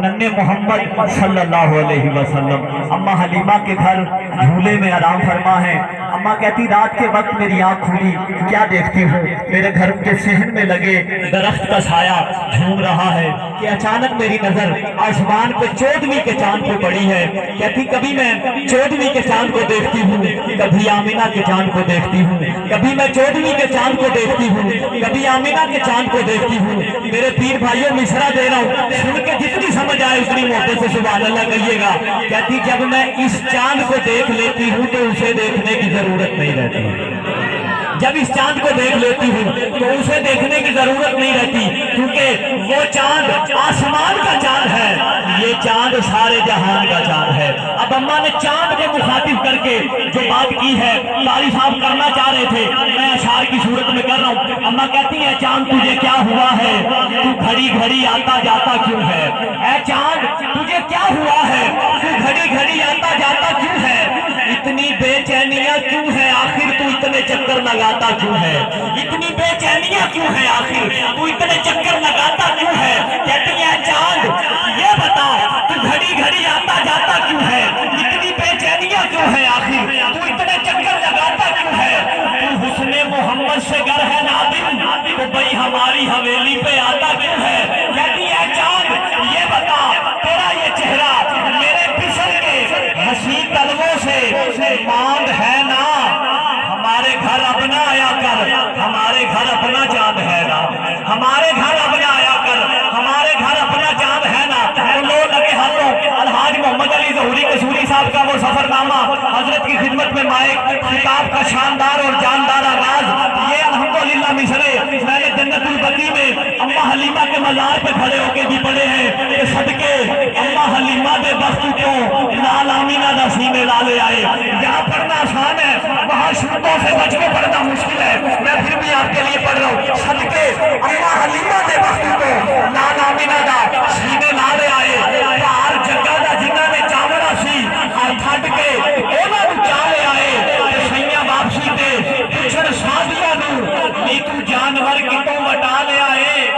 ننھے محمد صلی اللہ علیہ وسلم اماں حلیمہ کے گھر جھولے میں آرام فرما ہے۔ اماں کہتی رات کے وقت میری آنکھ کھلی، کیا دیکھتی ہوں؟ میرے گھر کے صحن میں لگے درخت کا سایہ جھوم رہا ہے کہ اچانک میری نظر آسمان پہ 14ویں کے چاند پہ پڑی ہے۔ کہتی کبھی میں 14ویں کے چاند کو دیکھتی ہوں، کبھی آمینہ کے چاند کو دیکھتی ہوں، کبھی میں 14ویں کے چاند کو دیکھتی ہوں، کبھی آمینہ کے چاند کو دیکھتی ہوں۔ میرے پیر بھائیوں مصرع دے رہا ہوں، سن کے جتنی سمجھ آئے اتنی موٹے سے سبحان اللہ کہیے گا۔ کہتی جب میں اس چاند کو دیکھ لیتی ہوں تو اسے دیکھنے کی ضرورت نہیں رہتی۔ جب اس چاند کو دیکھ لیتی ہوں تو اسے دیکھنے کی ضرورت نہیں رہتی، کیونکہ وہ چاند آسمان کا چاند ہے، یہ چاند سارے جہان کا چاند ہے۔ اب اماں نے چاند کو مخاطب کر کے جو بات کی ہے قاری صاحب کرنا چاہ رہے تھے، میں اشعار کی صورت میں کر رہا ہوں۔ اماں کہتی ہیں چاند تجھے کیا ہوا ہے، تو گھڑی گھڑی آتا جاتا کیوں ہے؟ اے چاند تجھے کیا ہوا ہے، تو گھڑی گھڑی آتا جاتا کیوں ہے؟ اتنی بے چینیاں کیوں ہے آخر تو اتنے چکر لگاتا کیوں ہے؟ اتنی بے چینیاں کیوں ہے آخر تو اتنے چکر لگاتا کیوں ہے؟ کہتی ہے چاند یہ بتا تو گھڑی گھڑی آتا جاتا کیوں ہے؟ اتنی بے چینیاں کیوں ہے آخر تو اتنے چکر لگاتا کیوں ہے؟ تو حسن محمد سے گر ہے نادم تو بھئی ہماری حویلی پہ آتا کیوں ہے؟ کہتی ہے چاند یہ بتا تیرا یہ چہرہ میرے پسر کے حسین طلبوں سے ماند ہے نا، ہمارے گھر اپنا آیا کر، ہمارے گھر اپنا چاند ہے نا، ہمارے گھر اپنا آیا کر، ہمارے گھر اپنا چاند ہے نا۔ تو لو لگے ہاتھوں الحاج محمد علی ظہوری قصوری صاحب کا وہ سفر نامہ حضرت کی خدمت میں مائک خطاب کا شاندار اور جاندار آغاز، یہ الحمدللہ مصرے میں نے جنت البقیع میں اماں حلیمہ کے مزار پہ کھڑے ہو کے بھی پڑھے ہیں کہ صدقے اماں حلیمہ دے بخت کو نال آمینہ دا سینے لالے آئے۔ جہاں پڑھنا آسان ہے وہاں شروعوں سے بچ کے پڑھنا مشکل ہے، میں پھر بھی آپ کے لیے پڑھ رہا ہوں۔ صدقے اماں حلیمہ دے بخت کو نال آمینہ دا سینے لالے آئے، پار جگہ دا جنہ نے چاوڑا سی ٹھڈ کے اونا نو چالے آئے، سیاں واپسی تے پچھڑ شادیاں نو نیتو جانور کتوں وٹا لے آئے،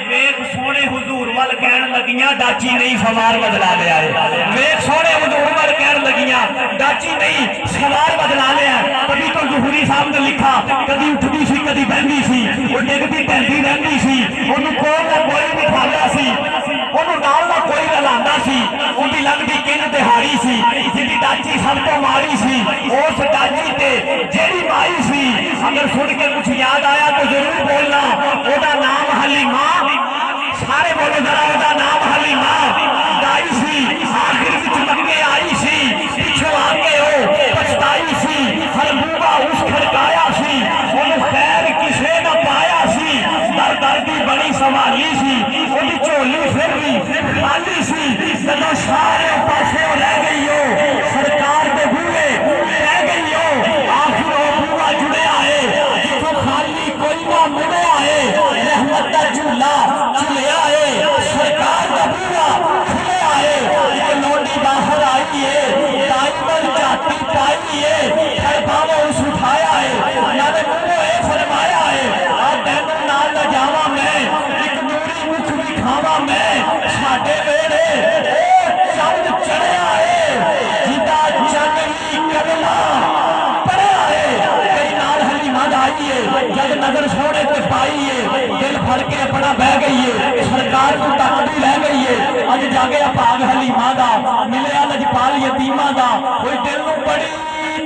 ویکھ سونے حضور وال کہن لگیاں ڈاچی نہیں سوار بدلا لے آئے، ویکھ سونے حضور وال کہن لگیاں ڈاچی نہیں سوار بدلا لے آئے۔ کبھی تو ظہوری صاحب نے لکھا کبھی اٹھتی سی کبھی بہندی سی، وہ ڈگتی ٹہندی رہندی سی، انہوں کول نہ کوئی بٹھانا سی، انہوں نال نہ کوئی رلانا سی، ان دی لگدی کن دہاڑی سی، جدی ڈاچی سب تو ماری سی، اس ڈاچی تے جیڑی مائی سی۔ اگر سن کے کچھ یاد آیا تو ضرور بولنا، او دا نام حلیمہ، سارے بولو ذرا او دا نام حلیمہ دائی سی، آخر وچ لگے آئی سی، پیچھو آ کے او پچھتائی سی، ہر بوبا اس کھڑکایا سی، انہوں خیر کسے نہ پایا سی، در دردی بڑی سنبھالی سی، انہی چولی پھر بھی خالی سی، جدو سارے پاسے رہ گئی ہو سرکار دے بوئے رہ گئی ہو، آخر او بوبا جڑے آئے جتوں خالی کوئی نہ مڑے آئے، رحمت دا جھولا چلے آئے، سرکار دا بوبا کھلے آئے، یہ لوڈی باہر آئی ہے، دائمن جاتی پائی ہے، ہر باوہ اس اٹھایا ہے، یاد منہ اے فرمایا ہے، اور دینوں نال نہ جاوا میں، ایک نوری مکھ بھی کھاوا میں، ساڑے بیڑے چند چڑے آئے، جیتا چنگی کلمہ پڑے آئے، کئی نال حلیمہ دائی ہے، جب نظر سوڑے تے پائی ہے، دل پھڑ کے اپنا بہ گئی ہے، سرکار کو تکڑی رہ گئی ہے، اج جاگے پاگ حلیمہ دا، ملیا لجپال یتیمہ دا، کوئی دل نو بڑی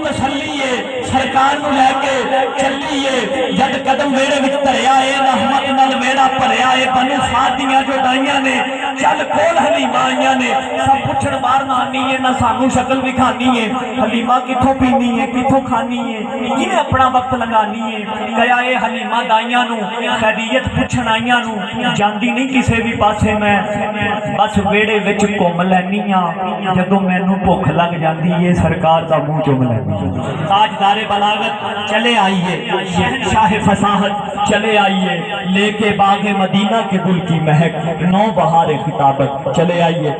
تسلی ہے، سرکار نو لے کے چلیے، جد قدم ویڑے وچ تریا ہے، رحمت نال ویڑا پریا ہے، بنو فاطمیہ جو دائیاں نے چل کول حلیمہ آئیاں نے، سب پچھڑ بار مانی ہے، نہ سانو شکل بھی کھانی ہے، حلیمہ کتھوں پینی ہے، کتھوں کھانی ہے، یہ اپنا وقت لگانی ہے، گیا اے حلیمہ دائیاں نو، خیریت پچھن آئیاں نو، جاندی نہیں کسے بھی پاسے میں، بس ویڑے وچ گھم لینیاں، جدوں مینوں بھوک لگ جاندی ہے سرکار دا منہ چوم لینی۔ تاجدار بلاغت چلے آئیے، شہنشاہ فصاحت چلے آئیے، لے کے باغ مدینہ کے گل کی مہک، نو بہار خطابت چلے آئیے۔